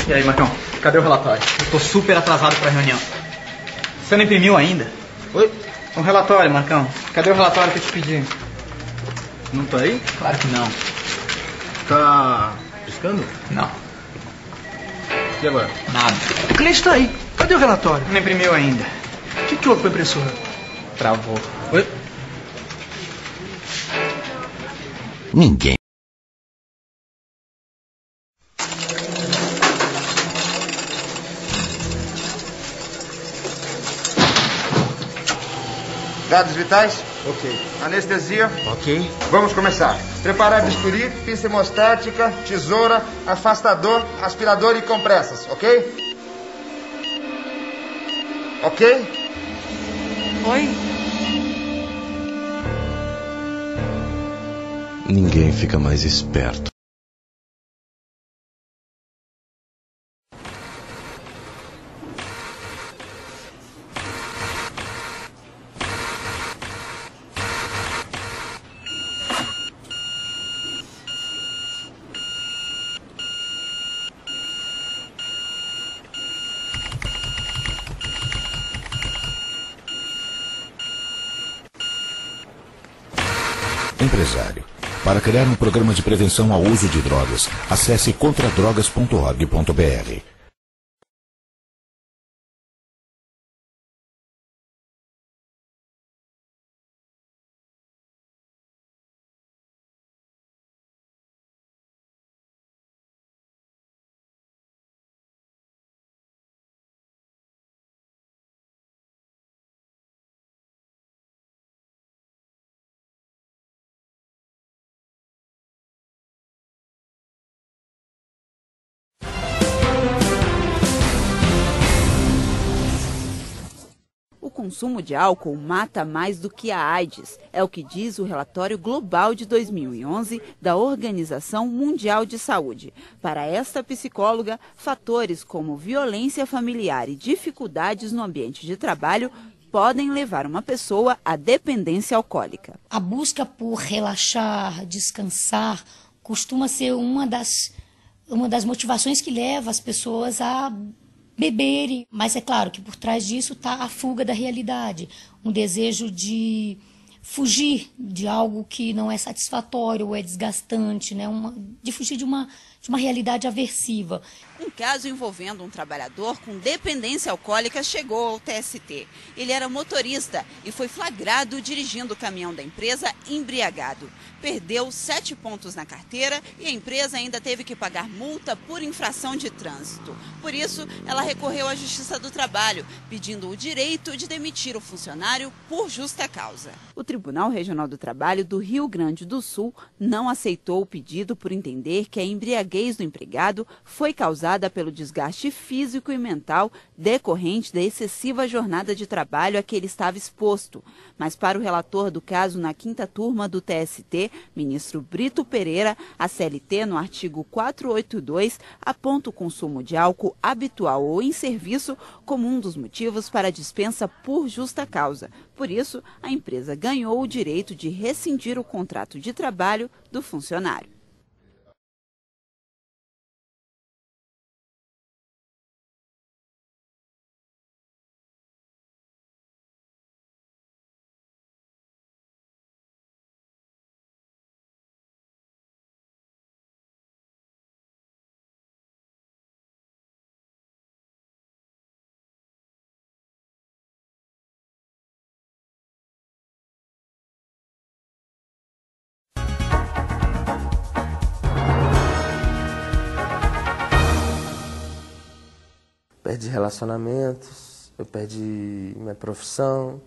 E aí, Marcão, cadê o relatório? Eu tô super atrasado pra reunião. Você não imprimiu ainda? Oi? Um relatório, Marcão. Cadê o relatório que eu te pedi? Não tá aí? Claro que não. Tá piscando? Não. E agora? Nada. O cliente tá aí. Cadê o relatório? Não imprimiu ainda. O que houve com a impressora? Travou. Oi? Ninguém. Dados vitais? Ok. Anestesia? Ok. Vamos começar. Preparar bisturi, pinça hemostática, tesoura, afastador, aspirador e compressas, ok? Ok? Oi? Ninguém fica mais esperto. Empresário. Para criar um programa de prevenção ao uso de drogas, acesse contradrogas.org.br. O consumo de álcool mata mais do que a AIDS, é o que diz o relatório global de 2011 da Organização Mundial de Saúde. Para esta psicóloga, fatores como violência familiar e dificuldades no ambiente de trabalho podem levar uma pessoa à dependência alcoólica. A busca por relaxar, descansar, costuma ser uma das motivações que leva as pessoas a beberem. Mas é claro que por trás disso está a fuga da realidade, um desejo de fugir de algo que não é satisfatório ou é desgastante, né? De fugir de uma realidade aversiva. Um caso envolvendo um trabalhador com dependência alcoólica chegou ao TST. Ele era motorista e foi flagrado dirigindo o caminhão da empresa embriagado. Perdeu 7 pontos na carteira e a empresa ainda teve que pagar multa por infração de trânsito. Por isso, ela recorreu à Justiça do Trabalho, pedindo o direito de demitir o funcionário por justa causa. O Tribunal Regional do Trabalho do Rio Grande do Sul não aceitou o pedido por entender que a embriaguez do empregado foi causada pelo desgaste físico e mental decorrente da excessiva jornada de trabalho a que ele estava exposto. Mas para o relator do caso na 5ª turma do TST, ministro Brito Pereira, a CLT, no artigo 482, aponta o consumo de álcool habitual ou em serviço como um dos motivos para a dispensa por justa causa. Por isso, a empresa ganhou o direito de rescindir o contrato de trabalho do funcionário. Perdi relacionamentos, eu perdi minha profissão,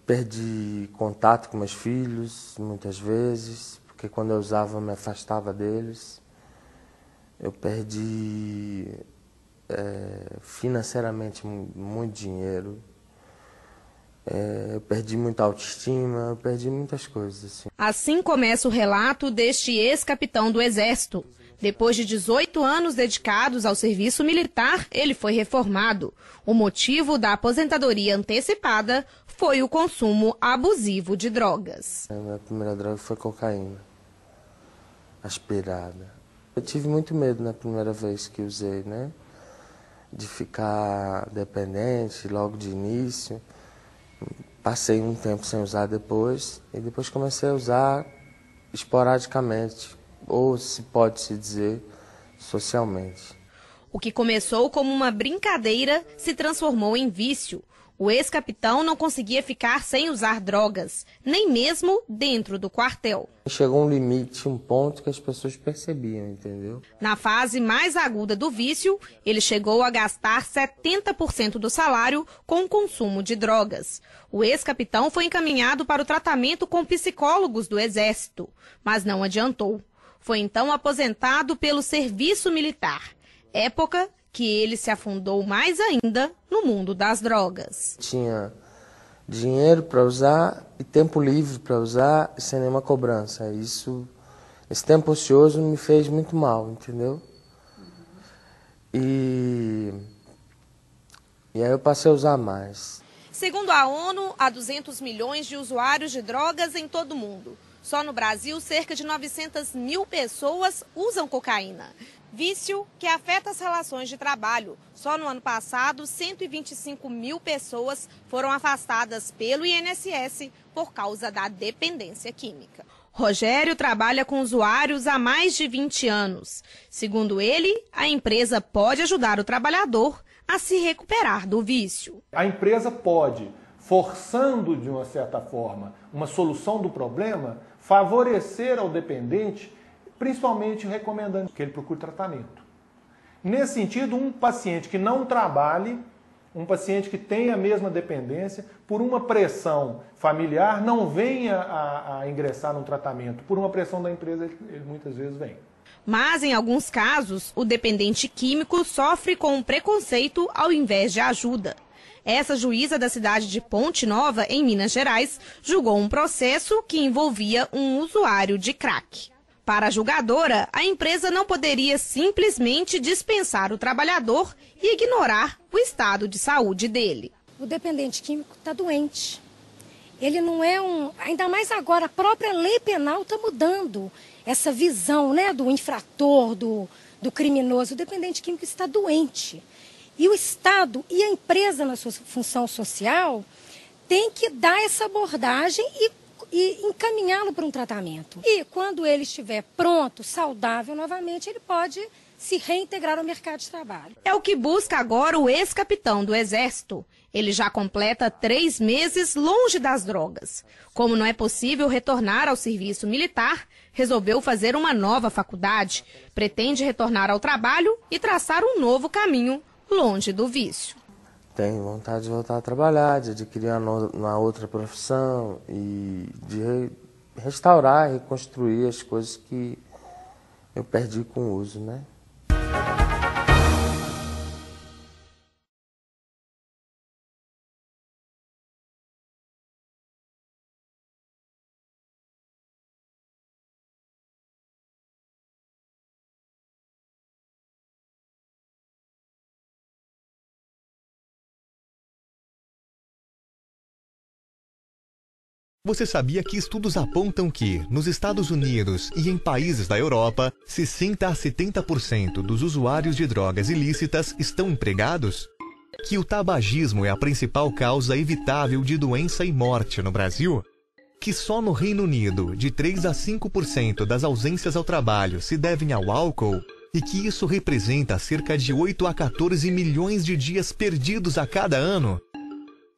perdi contato com meus filhos muitas vezes, porque quando eu usava eu me afastava deles. Eu perdi financeiramente muito dinheiro, eu perdi muita autoestima, eu perdi muitas coisas. Assim começa o relato deste ex-capitão do Exército. Depois de 18 anos dedicados ao serviço militar, ele foi reformado. O motivo da aposentadoria antecipada foi o consumo abusivo de drogas. A minha primeira droga foi cocaína, aspirada. Eu tive muito medo na primeira vez que usei, né? De ficar dependente logo de início. Passei um tempo sem usar depois, e depois comecei a usar esporadicamente, ou se pode-se dizer, socialmente. O que começou como uma brincadeira se transformou em vício. O ex-capitão não conseguia ficar sem usar drogas, nem mesmo dentro do quartel. Chegou um limite, um ponto que as pessoas percebiam, entendeu? Na fase mais aguda do vício, ele chegou a gastar 70% do salário com o consumo de drogas. O ex-capitão foi encaminhado para o tratamento com psicólogos do Exército, mas não adiantou. Foi então aposentado pelo serviço militar, época que ele se afundou mais ainda no mundo das drogas. Tinha dinheiro para usar e tempo livre para usar sem nenhuma cobrança. Esse tempo ocioso me fez muito mal, entendeu? E aí eu passei a usar mais. Segundo a ONU, há 200 milhões de usuários de drogas em todo o mundo. Só no Brasil, cerca de 900 mil pessoas usam cocaína. Vício que afeta as relações de trabalho. Só no ano passado, 125 mil pessoas foram afastadas pelo INSS por causa da dependência química. Rogério trabalha com usuários há mais de 20 anos. Segundo ele, a empresa pode ajudar o trabalhador a se recuperar do vício. A empresa pode, forçando de uma certa forma uma solução do problema, favorecer ao dependente, principalmente recomendando que ele procure tratamento. Nesse sentido, um paciente que não trabalhe, um paciente que tenha a mesma dependência, por uma pressão familiar, não venha a ingressar no tratamento. Por uma pressão da empresa, ele muitas vezes vem. Mas, em alguns casos, o dependente químico sofre com um preconceito ao invés de ajuda. Essa juíza da cidade de Ponte Nova, em Minas Gerais, julgou um processo que envolvia um usuário de crack. Para a julgadora, a empresa não poderia simplesmente dispensar o trabalhador e ignorar o estado de saúde dele. O dependente químico está doente. Ele não é ainda mais agora, a própria lei penal está mudando essa visão, né, do infrator, do criminoso. O dependente químico está doente. E o Estado e a empresa, na sua função social, tem que dar essa abordagem e encaminhá-lo para um tratamento. E quando ele estiver pronto, saudável novamente, ele pode se reintegrar ao mercado de trabalho. É o que busca agora o ex-capitão do Exército. Ele já completa 3 meses longe das drogas. Como não é possível retornar ao serviço militar, resolveu fazer uma nova faculdade. Pretende retornar ao trabalho e traçar um novo caminho longe do vício. Tenho vontade de voltar a trabalhar, de adquirir uma outra profissão e de restaurar, reconstruir as coisas que eu perdi com o uso, né? Você sabia que estudos apontam que, nos Estados Unidos e em países da Europa, 60 a 70% dos usuários de drogas ilícitas estão empregados? Que o tabagismo é a principal causa evitável de doença e morte no Brasil? Que só no Reino Unido, de 3 a 5% das ausências ao trabalho se devem ao álcool? E que isso representa cerca de 8 a 14 milhões de dias perdidos a cada ano?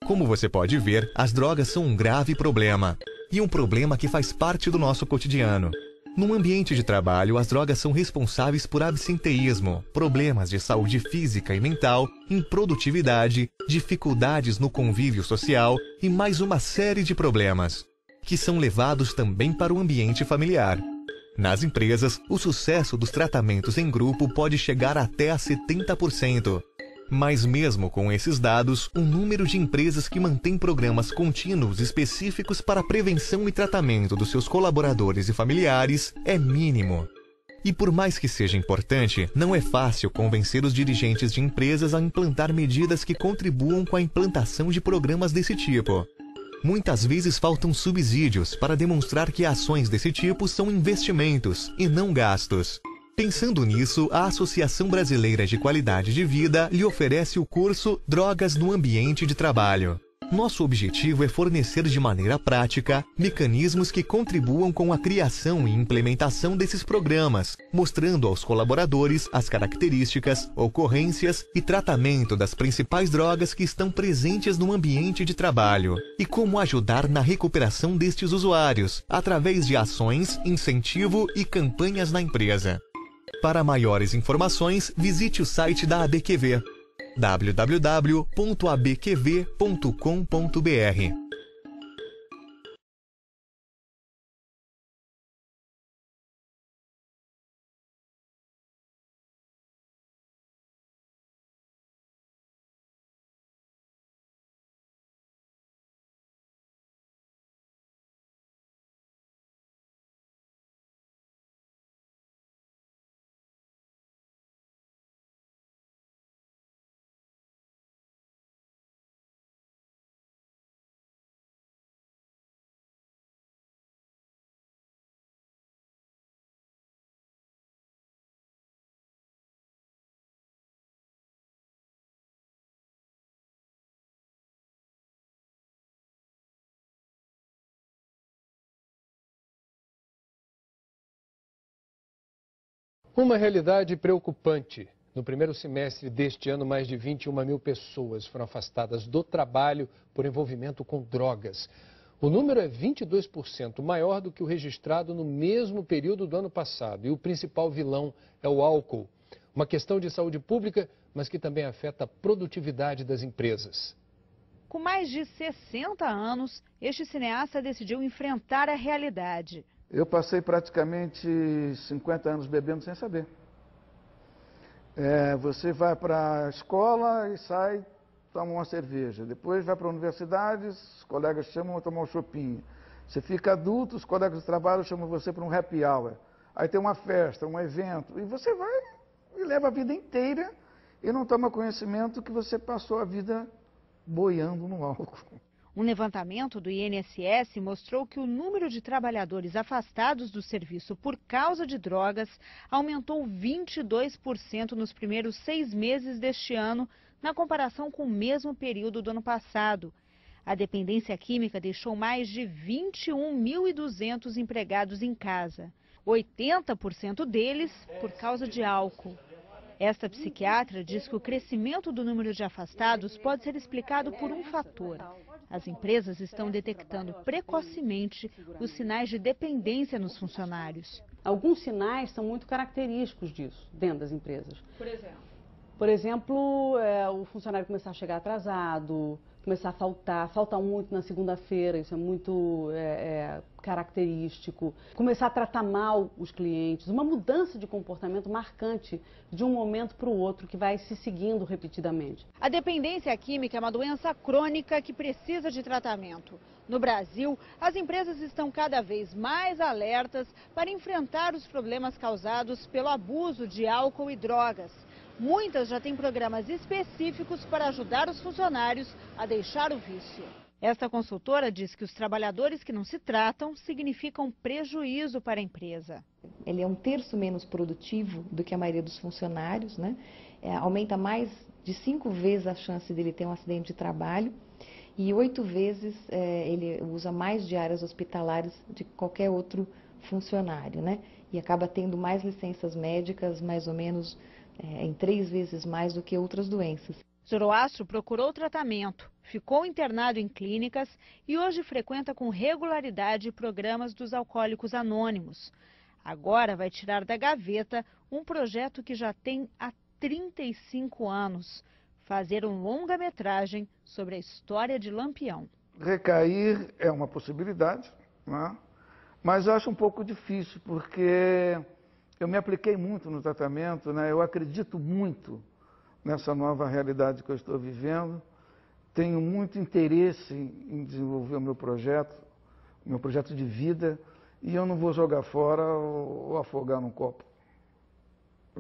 Como você pode ver, as drogas são um grave problema. E um problema que faz parte do nosso cotidiano. No ambiente de trabalho, as drogas são responsáveis por absenteísmo, problemas de saúde física e mental, improdutividade, dificuldades no convívio social e mais uma série de problemas, que são levados também para o ambiente familiar. Nas empresas, o sucesso dos tratamentos em grupo pode chegar até a 70%. Mas mesmo com esses dados, o número de empresas que mantêm programas contínuos específicos para prevenção e tratamento dos seus colaboradores e familiares é mínimo. E por mais que seja importante, não é fácil convencer os dirigentes de empresas a implantar medidas que contribuam com a implantação de programas desse tipo. Muitas vezes faltam subsídios para demonstrar que ações desse tipo são investimentos e não gastos. Pensando nisso, a Associação Brasileira de Qualidade de Vida lhe oferece o curso Drogas no Ambiente de Trabalho. Nosso objetivo é fornecer de maneira prática mecanismos que contribuam com a criação e implementação desses programas, mostrando aos colaboradores as características, ocorrências e tratamento das principais drogas que estão presentes no ambiente de trabalho e como ajudar na recuperação destes usuários, através de ações, incentivo e campanhas na empresa. Para maiores informações, visite o site da ABQV. www.abqv.com.br. Uma realidade preocupante. No primeiro semestre deste ano, mais de 21 mil pessoas foram afastadas do trabalho por envolvimento com drogas. O número é 22% maior do que o registrado no mesmo período do ano passado. E o principal vilão é o álcool. Uma questão de saúde pública, mas que também afeta a produtividade das empresas. Com mais de 60 anos, este cineasta decidiu enfrentar a realidade. Eu passei praticamente 50 anos bebendo sem saber. Você vai para a escola e sai, toma uma cerveja. Depois vai para a universidade, os colegas chamam para tomar um chopinho. Você fica adulto, os colegas de trabalho chamam você para um happy hour. Aí tem uma festa, um evento. E você vai e leva a vida inteira e não toma conhecimento que você passou a vida boiando no álcool. Um levantamento do INSS mostrou que o número de trabalhadores afastados do serviço por causa de drogas aumentou 22% nos primeiros 6 meses deste ano, na comparação com o mesmo período do ano passado. A dependência química deixou mais de 21.200 empregados em casa, 80% deles por causa de álcool. Esta psiquiatra diz que o crescimento do número de afastados pode ser explicado por um fator. As empresas estão detectando precocemente os sinais de dependência nos funcionários. Alguns sinais são muito característicos disso dentro das empresas. Por exemplo? Por exemplo, o funcionário começar a chegar atrasado, começar a faltar muito na segunda-feira, isso é muito característico. Começar a tratar mal os clientes, uma mudança de comportamento marcante de um momento para o outro que vai se seguindo repetidamente. A dependência química é uma doença crônica que precisa de tratamento. No Brasil, as empresas estão cada vez mais alertas para enfrentar os problemas causados pelo abuso de álcool e drogas. Muitas já têm programas específicos para ajudar os funcionários a deixar o vício. Esta consultora diz que os trabalhadores que não se tratam significam prejuízo para a empresa. Ele é 1/3 menos produtivo do que a maioria dos funcionários, né? Aumenta mais de 5 vezes a chance dele ter um acidente de trabalho e 8 vezes ele usa mais diárias hospitalares de qualquer outro funcionário, né? E acaba tendo mais licenças médicas, mais ou menos em 3 vezes mais do que outras doenças. Zoroastro procurou tratamento, ficou internado em clínicas e hoje frequenta com regularidade programas dos Alcoólicos Anônimos. Agora vai tirar da gaveta um projeto que já tem há 35 anos, fazer um longa-metragem sobre a história de Lampião. Recair é uma possibilidade, né? Mas eu acho um pouco difícil, porque eu me apliquei muito no tratamento, né? Eu acredito muito nessa nova realidade que eu estou vivendo. Tenho muito interesse em desenvolver o meu projeto de vida, e eu não vou jogar fora ou afogar num copo.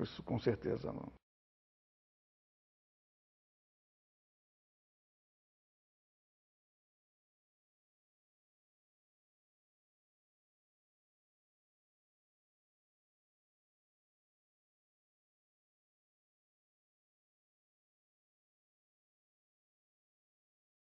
Isso com certeza não.